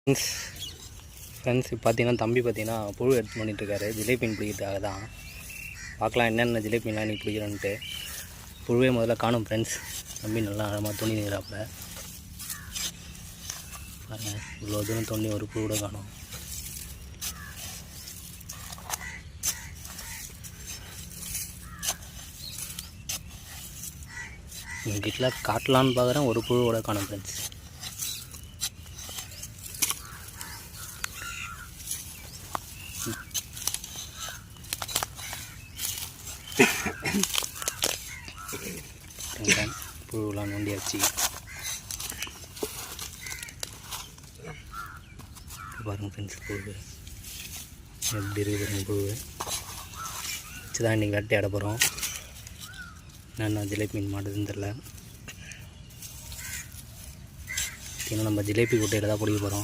Friends இப்போ பார்த்தீங்கன்னா தம்பி பார்த்தீங்கன்னா புழு எடுத்து பண்ணிட்டுருக்காரு ஜிலேபி மீன் பிடிக்கிறதுக்காக தான். பார்க்கலாம் என்னென்ன ஜிலேபி மீன்லாம் நீ பிடிக்கிறோன்ட்டு. புழுவே முதல்ல காணும் ஃப்ரெண்ட்ஸ். தம்பி நல்லா ஆழமாக துணி நிற்கிறாப்புல பாருங்கள். இவ்வளோ தூரம் தோண்டி ஒரு புழு கூட காணும். எங்கள் வீட்டில் காட்டலான்னு பார்க்குறேன், ஒரு புழுவோட காணும் ஃப்ரெண்ட்ஸ். புழுலாம் நோண்டியாச்சு பாருங்கள் ஃப்ரெண்ட்ஸ். புழு எப்படி இருக்குது புழு வச்சு தான் இன்றைக்கி வேட்டையாட போகிறோம். என்னென்ன ஜிலேபி மீன் மாட்டுதுன்னு தெரில. நம்ம ஜிலேபி குட்டையில் தான் பிடிக்க போகிறோம்.